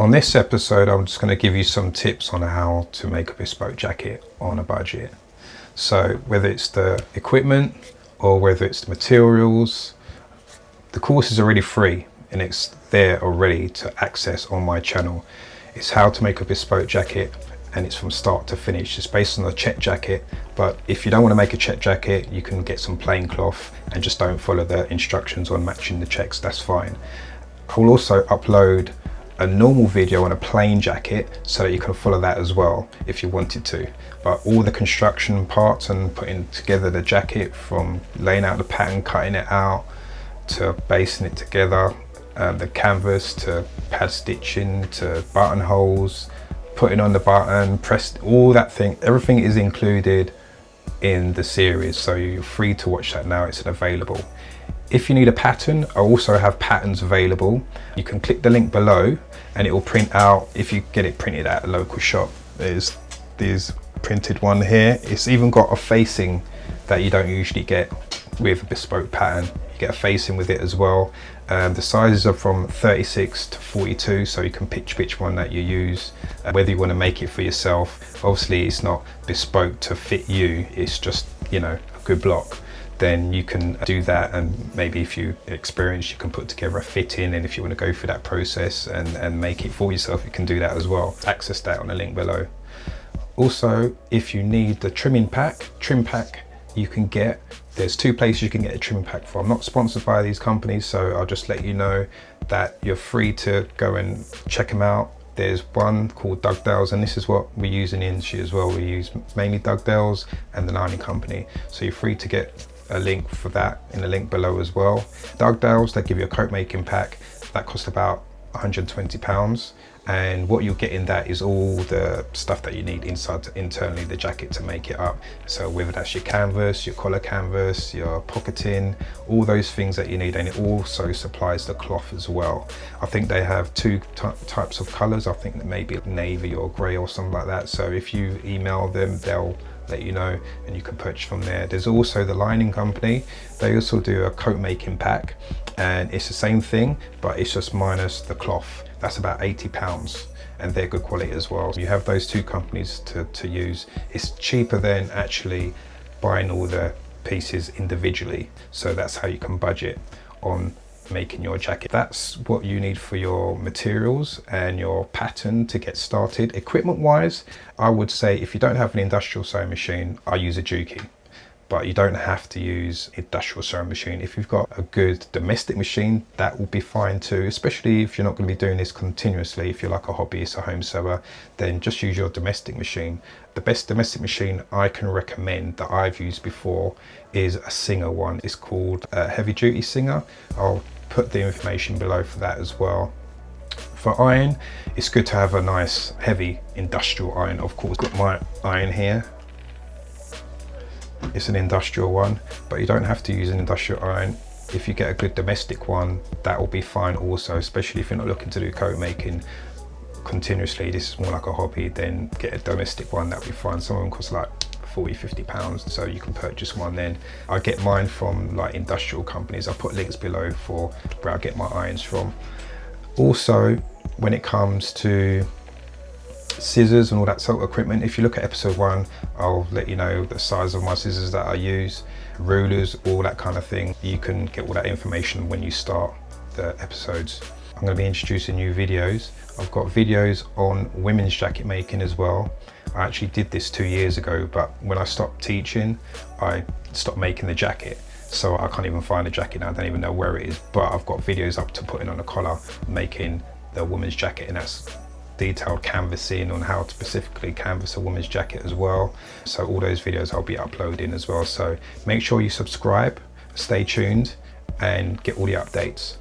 On this episode, I'm just going to give you some tips on how to make a bespoke jacket on a budget. So whether it's the equipment or whether it's the materials, the course is already free and it's there already to access on my channel. It's how to make a bespoke jacket, and it's from start to finish. It's based on a check jacket, but if you don't want to make a check jacket, you can get some plain cloth and just don't follow the instructions on matching the checks, that's fine. I will also upload a normal video on a plain jacket so that you can follow that as well if you wanted to. But all the construction parts and putting together the jacket, from laying out the pattern, cutting it out, to basting it together, the canvas, to pad stitching, to buttonholes, putting on the button, pressed, all that thing, everything is included in the series, so you're free to watch that now. It's available. If you need a pattern, I also have patterns available. You can click the link below and it will print out, if you get it printed at a local shop. There's printed one here. It's even got a facing that you don't usually get with a bespoke pattern. You get a facing with it as well. The sizes are from 36 to 42, so you can pick which one that you use, whether you want to make it for yourself. Obviously it's not bespoke to fit you, it's just, you know, a good block. Then you can do that, and maybe if you experience, you can put together a fitting, and if you want to go through that process and make it for yourself, you can do that as well. Access that on the link below. Also, if you need the trim pack you can get, there's two places you can get a trim pack from. I'm not sponsored by these companies, so I'll just let you know that you're free to go and check them out. There's one called Dougdale's, and this is what we use in the industry as well. We use mainly Dougdale's and the Lining Company, so you're free to get a link for that in the link below as well. Dougdale's, they give you a coat making pack that costs about £120, and what you'll get in that is all the stuff that you need internally the jacket to make it up. So whether that's your canvas, your collar canvas, your pocketing, all those things that you need, and it also supplies the cloth as well. I think they have two types of colors. I think that maybe navy or grey or something like that. So if you email them, they'll let you know and you can purchase from there. There's also the Lining Company. They also do a coat making pack, and it's the same thing, but it's just minus the cloth. That's about £80, and they're good quality as well. You have those two companies to use. It's cheaper than actually buying all the pieces individually, so that's how you can budget on making your jacket. That's what you need for your materials and your pattern to get started. Equipment wise, I would say if you don't have an industrial sewing machine, I use a Juki, but you don't have to use industrial sewing machine. If you've got a good domestic machine, that will be fine too, especially if you're not going to be doing this continuously. If you're like a hobbyist, a home sewer, then just use your domestic machine. The best domestic machine I can recommend that I've used before is a Singer one. It's called a heavy duty Singer. I'll put the information below for that as well. For iron, it's good to have a nice heavy industrial iron. Of course, got my iron here. It's an industrial one, but you don't have to use an industrial iron. If you get a good domestic one, that will be fine also, especially if you're not looking to do coat making continuously. This is more like a hobby, then get a domestic one, that'll be fine. Some of them cost like £40–50, so you can purchase one then. I get mine from like industrial companies. I'll put links below for where I get my irons from. Also, when it comes to scissors and all that sort of equipment, if you look at episode 1, I'll let you know the size of my scissors that I use, rulers, all that kind of thing. You can get all that information when you start the episodes. I'm going to be introducing new videos. I've got videos on women's jacket making as well. I actually did this 2 years ago, but when I stopped teaching, I stopped making the jacket. So I can't even find the jacket now, I don't even know where it is. But I've got videos up to putting on a collar, making the woman's jacket, and that's detailed canvassing on how to specifically canvas a woman's jacket as well. So all those videos I'll be uploading as well. So make sure you subscribe, stay tuned, and get all the updates.